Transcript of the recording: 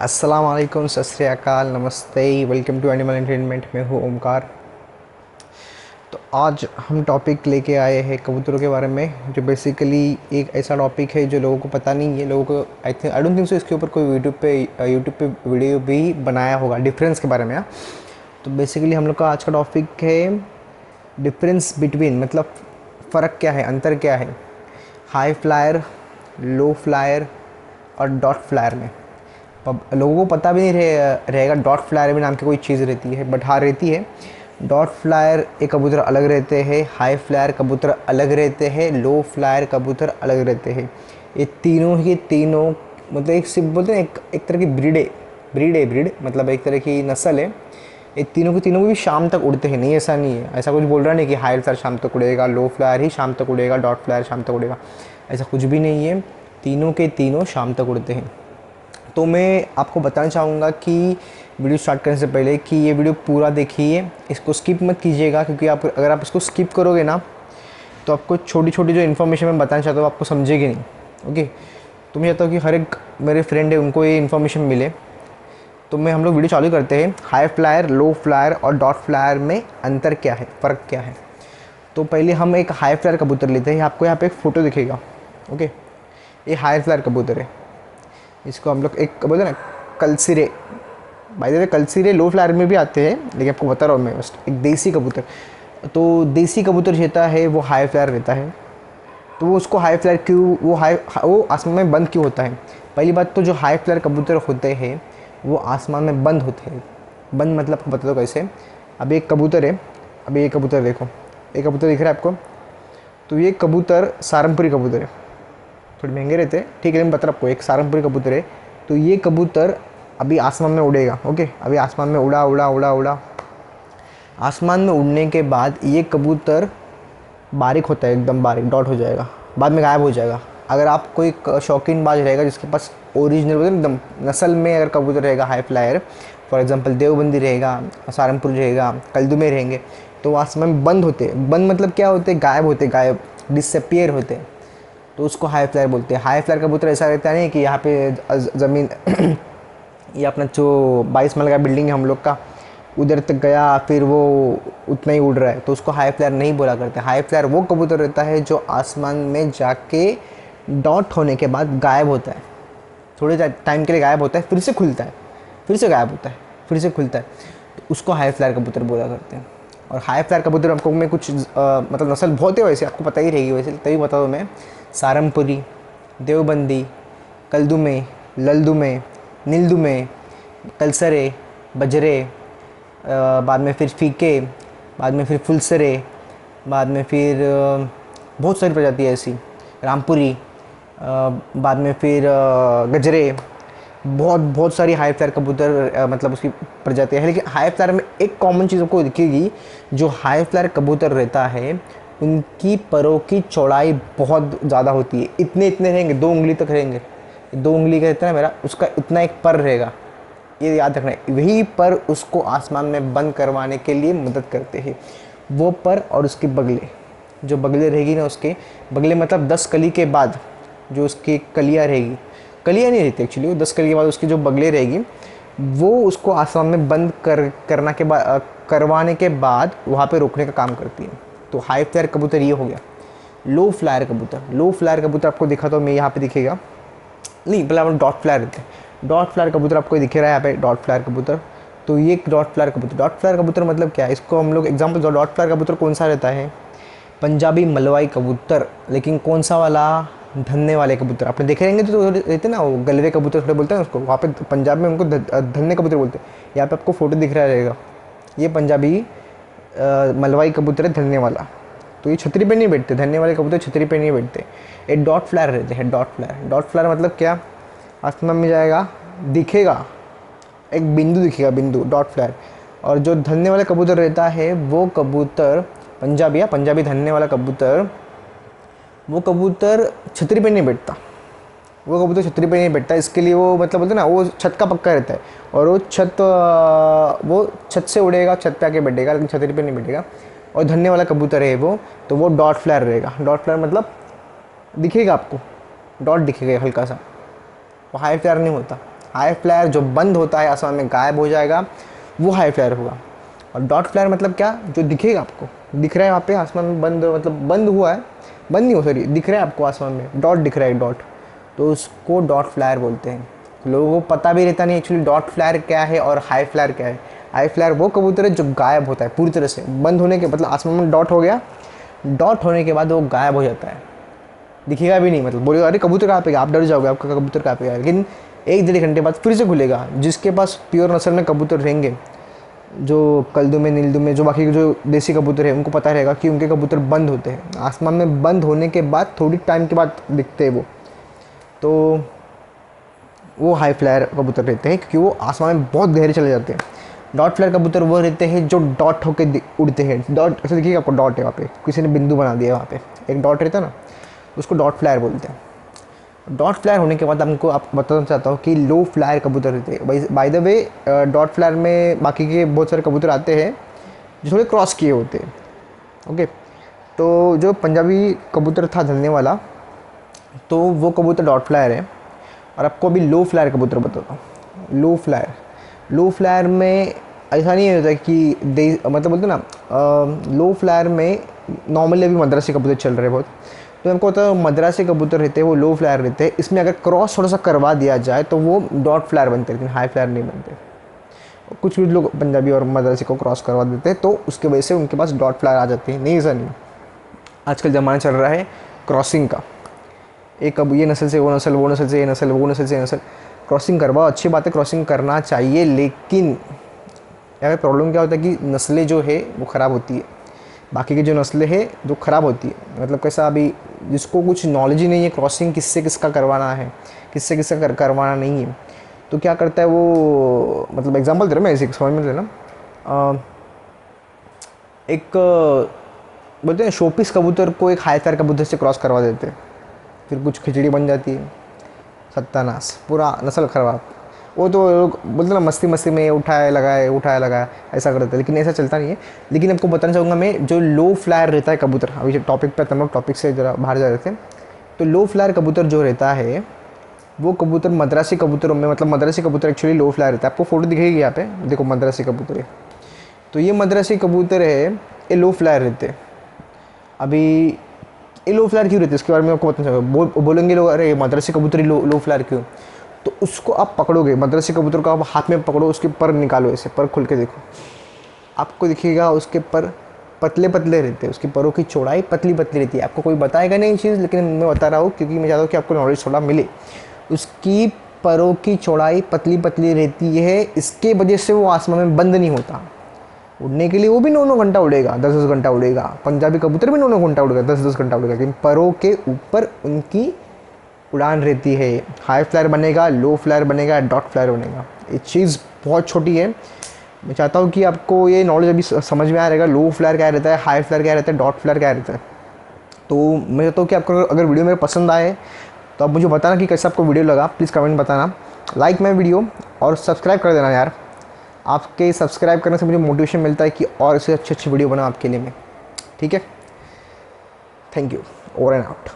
अस्सलाम वालेकुम, सत श्री अकाल, नमस्ते, वेलकम टू एनिमल एंटरटेनमेंट। मैं हूँ ओमकार। तो आज हम टॉपिक लेके आए हैं कबूतरों के बारे में, जो बेसिकली एक ऐसा टॉपिक है जो लोगों को पता नहीं है। लोगों को आई डोंट थिंक सो इसके ऊपर कोई यूट्यूब पे वीडियो भी बनाया होगा डिफरेंस के बारे में। हाँ, तो बेसिकली हम लोग का आज का टॉपिक है डिफरेंस बिटवीन, मतलब फ़र्क क्या है, अंतर क्या है हाई फ्लायर, लो फ्लायर और डॉट फ्लायर में। लोगों को पता भी नहीं रहेगा डॉट फ्लायर भी नाम की कोई चीज़ रहती है, बट हाँ रहती है। डॉट फ्लायर एक कबूतर अलग रहते हैं, हाई फ्लायर कबूतर अलग रहते हैं, लो फ्लायर कबूतर अलग रहते हैं। ये तीनों ही तीनों मतलब एक सिर्फ बोलते हैं एक तरह की ब्रीड मतलब एक तरह की नस्ल है। ये तीनों के तीनों भी शाम तक उड़ते हैं, नहीं ऐसा नहीं है, ऐसा कुछ बोल रहा नहीं कि हाई फ्लायर शाम तक उड़ेगा, लो फ्लायर ही शाम तक उड़ेगा, डॉट फ्लायर शाम तक उड़ेगा, ऐसा कुछ भी नहीं है। तीनों के तीनों शाम तक उड़ते हैं। तो मैं आपको बताना चाहूँगा कि वीडियो स्टार्ट करने से पहले कि ये वीडियो पूरा देखिए, इसको स्किप मत कीजिएगा, क्योंकि अगर आप इसको स्किप करोगे ना तो आपको छोटी छोटी जो इन्फॉर्मेशन मैं बताना चाहता हूँ आपको समझेगी नहीं। ओके, तो मैं चाहता हूँ कि हर एक मेरे फ्रेंड है उनको ये इन्फॉर्मेशन मिले। तो हम लोग वीडियो चालू करते हैं। हाई फ्लायर, लो फ्लायर और डॉट फ्लायर में अंतर क्या है, फ़र्क क्या है। तो पहले हम एक हाई फ्लायर कबूतर लेते हैं। आपको यहाँ पे एक फ़ोटो दिखेगा। ओके, ये हाई फ्लायर कबूतर है। इसको हम लोग एक बोलते हैं ना कलसिरे, बाय द वे कलसिरे लो फ्लायर में भी आते हैं, लेकिन आपको बता रहा हूँ मैं बस एक देसी कबूतर। तो देसी कबूतर रहता है वो हाई फ्लायर रहता है। तो वो उसको हाई फ्लायर क्यों, वो आसमान में बंद क्यों होता है। पहली बात तो जो हाई फ्लायर कबूतर होते हैं वो आसमान में बंद होते हैं। बंद मतलब आपको बता दो कैसे। अभी एक कबूतर है, अभी ये कबूतर देखो, एक कबूतर दिख रहा है आपको। तो ये कबूतर सारंगपुरी कबूतर है, थोड़े महंगे रहते हैं, ठीक है, मैं बता रहा आपको, एक सारंगपुरी कबूतर है। तो ये कबूतर अभी आसमान में उड़ेगा। ओके, अभी आसमान में उड़ा उड़ा उड़ा उड़ा, आसमान में उड़ने के बाद ये कबूतर बारीक होता है, एकदम बारीक डॉट हो जाएगा, बाद में गायब हो जाएगा। अगर आप कोई शौकीन बाज रहेगा जिसके पास ओरिजिनल एकदम नस्ल में अगर कबूतर रहेगा high flyer, for example Deobandi रहेगा, सहारनपुर रहेगा, कलदुमे रहेंगे, तो आसमान में बंद होते हैं। बंद मतलब क्या होते हैं, गायब होते, गायब, डिसअपियर होते हैं, तो उसको हाई फ्लायर बोलते हैं। हाई फ्लायर कबूतर ऐसा रहता नहीं कि यहाँ पे ज़मीन ये अपना जो 22 महल का बिल्डिंग है हम लोग का, उधर तक गया फिर वो उतना ही उड़ रहा है, तो उसको हाई फ्लायर नहीं बोला करते। हाई फ्लायर वो कबूतर रहता है जो आसमान में जाके डॉट होने के बाद गायब होता है, थोड़े टाइम के लिए गायब होता है, फिर से खुलता है, फिर से गायब होता है, फिर से खुलता है, तो उसको हाई फ्लायर कबूतर बोला करते हैं। और हाई फ्लायर कबूतर आपको मैं कुछ मतलब नस्ल बहुत है, वैसे आपको पता ही रहेगी, वैसे तभी बता दो मैं। सारंगपुरी, देवबंदी, कलदुमे, ललदुमे, नीलदुमे, कलसरे, बजरे, बाद में फिर फीके, बाद में फिर फुलसरे, बाद में फिर बहुत सारी प्रजाति है ऐसी, रामपुरी, बाद में फिर गजरे, बहुत बहुत सारी हाई फ्लायर कबूतर मतलब उसकी प्रजातियाँ हैं। लेकिन हाई फ्लायर में एक कॉमन चीज़ आपको दिखेगी, जो हाई फ्लायर कबूतर रहता है उनकी परों की चौड़ाई बहुत ज़्यादा होती है। इतने इतने रहेंगे, 2 उंगली तक रहेंगे, 2 उंगली का इतना मेरा उसका उतना एक पर रहेगा, ये याद रखना है। वही पर उसको आसमान में बंद करवाने के लिए मदद करते हैं। वो पर और उसके बगले, जो बगले रहेगी ना, उसके बगले मतलब 10 कली के बाद जो उसकी कलियाँ रहेगी, कलियाँ नहीं रहती एक्चुअली, वो 10 कली के बाद उसकी जो बगले रहेगी वो उसको आसमान में बंद करवाने के बाद वहाँ पे रोकने का काम करती है। तो हाई फ्लायर कबूतर ये हो गया। लो फ्लायर कबूतर, लो फ्लायर कबूतर आपको दिखा तो मैं यहाँ पे दिखेगा नहीं, पहले हम डॉट फ्लायर रहते हैं। डॉट फ्लायर कबूतर आपको दिख रहा है यहाँ पे, डॉट फ्लायर कबूतर। तो ये डॉट फ्लायर कबूतर, डॉट फ्लायर कबूतर मतलब क्या है, इसको हम लोग एग्जाम्पल, जो डॉट फ्लायर कबूतर कौन सा रहता है, पंजाबी मलवाई कबूतर। लेकिन कौन सा वाला, धन्ने वाले कबूतर आपने देखे रहेंगे, तो रहते ना वो गलवे कबूतर थोड़े बोलते हैं उसको, वहाँ पे पंजाब में उनको धन्ने कबूतर बोलते हैं। यहाँ पे आपको फोटो दिख रहा रहेगा, ये पंजाबी मलवाई कबूतर है, धन्ने वाला। तो ये छतरी पे नहीं बैठते, धन्ने वाले कबूतर छतरी पे नहीं बैठते, ये डॉट फ्लायर रहते हैं। डॉट फ्लायर, डॉट फ्लायर मतलब क्या, आसमान में जाएगा, दिखेगा, एक बिंदु दिखेगा, बिंदु, डॉट फ्लायर। और जो धन्ने वाला कबूतर रहता है वो कबूतर पंजाबी, या पंजाबी धन्ने वाला कबूतर, वो कबूतर छतरी पे नहीं बैठता, वो कबूतर छतरी पे नहीं बैठता। इसके लिए वो मतलब बोलते ना, वो छत का पक्का रहता है, और वो छत से उड़ेगा, छत पे आके बैठेगा, लेकिन छतरी पे नहीं बैठेगा। और धन्ने वाला कबूतर है वो, तो वो डॉट फ्लायर रहेगा। डॉट फ्लायर मतलब दिखेगा आपको, डॉट दिखेगा हल्का सा, वो हाई फ्लायर नहीं होता। हाई फ्लायर जो बंद होता है आसमान में गायब हो जाएगा, वो हाई फ्लायर होगा। और डॉट फ्लायर मतलब क्या, जो दिखेगा आपको, दिख रहा है वहाँ पे आसमान में बंद, मतलब बंद हुआ है, बंद नहीं हो, सॉरी, दिख रहा है आपको आसमान में, डॉट दिख रहा है डॉट, तो उसको डॉट फ्लायर बोलते हैं। लोगों को पता भी रहता नहीं एक्चुअली डॉट फ्लायर क्या है और हाई फ्लायर क्या है। हाई फ्लायर वो कबूतर है जो गायब होता है पूरी तरह से, बंद होने के, मतलब आसमान में डॉट हो गया, डॉट होने के बाद वो गायब हो जाता है, दिखेगा भी नहीं, मतलब बोलेगा अरे कबूतर कहाँ पे गया, आप डर जाओगे आपका कबूतर कहाँ पे गया, लेकिन 1-1.5 घंटे बाद फिर से खुलेगा। जिसके पास प्योर नस्ल में कबूतर रहेंगे, जो कलदुमे नीलदुमे, जो बाकी के जो देसी कबूतर है, उनको पता रहेगा कि उनके कबूतर बंद होते हैं, आसमान में बंद होने के बाद थोड़ी टाइम के बाद दिखते हैं वो, तो वो हाई फ्लायर कबूतर रहते हैं, क्योंकि वो आसमान में बहुत गहरे चले जाते हैं। डॉट फ्लायर कबूतर वो रहते हैं जो डॉट होकर उड़ते हैं, डॉट ऐसे देखिए आपको, डॉट है वहाँ पे, किसी ने बिंदु बना दिया वहाँ पे, एक डॉट रहता है ना, उसको डॉट फ्लायर बोलते हैं। डॉट फ्लायर होने के बाद हमको आप बताना चाहता हूँ कि लो फ्लायर कबूतर रहते हैं। Bye the way dot flyer में बाकी के बहुत सारे कबूतर आते हैं जो थोड़े क्रॉस किए होते हैं। ओके, तो जो पंजाबी कबूतर था जलने वाला, तो वो कबूतर डॉट फ्लायर है। और आपको अभी लो फ्लायर कबूतर बताता हूँ। लो फ्लायर में ऐसा नहीं होता कि मतलब बोलते ना, लो फ्लायर में नॉर्मली अभी मद्रासी कबूतर चल रहे हैं बहुत, तो हमको होता है मद्रासी कबूतर रहते हैं, वो लो फ्लायर रहते हैं। इसमें अगर क्रॉस थोड़ा सा करवा दिया जाए तो वो डॉट फ्लायर बनते हैं, लेकिन हाई फ्लायर नहीं बनते। कुछ भी लोग पंजाबी और मद्रासी को क्रॉस करवा देते हैं, तो उसके वजह से उनके पास डॉट फ्लायर आ जाती है। नहीं, ऐसा नहीं, आजकल ज़माना चल रहा है क्रॉसिंग का, एक अब ये नस्ल से वो नस्ल, वो नस्ल से ये नस्ल, वो नस्ल से ये नस्ल, क्रॉसिंग करवाओ, अच्छी बात है, क्रॉसिंग करना चाहिए, लेकिन यहाँ पे प्रॉब्लम क्या होता है कि नस्लें जो है वो ख़राब होती है, बाकी की जो नस्लें हैं वो ख़राब होती है। मतलब कैसा, अभी जिसको कुछ नॉलेज ही नहीं है क्रॉसिंग किससे किसका करवाना है, किससे किसका करवाना नहीं है, तो क्या करता है वो, मतलब एग्जांपल दे रहा हूँ मैं, ऐसे समझ में लेना, एक बोलते हैं शोपीस कबूतर को एक हाई फ्लायर कबूतर से क्रॉस करवा देते हैं, फिर कुछ खिचड़ी बन जाती है, सत्यानाश, पूरा नस्ल खराब। वो तो लोग बोलते ना मस्ती मस्ती में उठाया लगाया ऐसा करते हैं, लेकिन ऐसा चलता नहीं है। लेकिन आपको बताना चाहूँगा मैं, जो लो फ्लायर रहता है कबूतर, अभी जो टॉपिक पर, तमाम टॉपिक से जरा बाहर जा रहे थे, तो लो फ्लायर कबूतर जो रहता है वो कबूतर मद्रासी कबूतरों में, मतलब मद्रासी कबूतर एक्चुअली लो फ्लायर रहता है। आपको फोटो दिखेगी यहाँ पे, देखो मद्रासी कबूतर है, तो ये मद्रासी कबूतर है, ये लो फ्लायर रहते हैं। अभी ये लो फ्लायर क्यों रहते हैं इसके बारे में आपको बताना चाहूँगा। बोलेंगे लोग अरे मद्रासी कबूतर ही लो फ्लायर क्यों, तो उसको आप पकड़ोगे, मद्रासी कबूतर को आप हाथ में पकड़ो, उसके पर निकालो, ऐसे पर खुल के देखो, आपको दिखेगा उसके पर पतले पतले रहते हैं, उसकी परों की चौड़ाई पतली पतली रहती है। आपको कोई बताएगा नहीं चीज़, लेकिन मैं बता रहा हूँ क्योंकि मैं चाहता हूँ कि आपको नॉलेज थोड़ा मिले। उसकी परों की चौड़ाई पतली पतली रहती है, इसके वजह से वो आसमान में बंद नहीं होता। उड़ने के लिए वो भी 9-9 घंटा उड़ेगा, 10-10 घंटा उड़ेगा, पंजाबी कबूतर भी 9-9 घंटा उड़ेगा, 10-10 घंटा उड़ेगा, लेकिन परों के ऊपर उनकी उड़ान रहती है। हाई फ्लायर बनेगा, लो फ्लायर बनेगा, डॉट फ्लायर बनेगा, ये चीज़ बहुत छोटी है। मैं चाहता हूँ कि आपको ये नॉलेज अभी समझ में आ रहेगा, लो फ्लायर क्या रहता है, हाई फ्लायर क्या रहता है, डॉट फ्लायर क्या रहता है। तो मैं चाहता हूँ कि आपको अगर वीडियो मेरे पसंद आए तो आप मुझे बताना कि कैसे आपको वीडियो लगा, प्लीज़ कमेंट बताना, लाइक माई वीडियो और सब्सक्राइब कर देना यार। आपके सब्सक्राइब करने से मुझे मोटिवेशन मिलता है कि और इससे अच्छी वीडियो बनाऊँ आपके लिए मैं। ठीक है, thank you, over and out.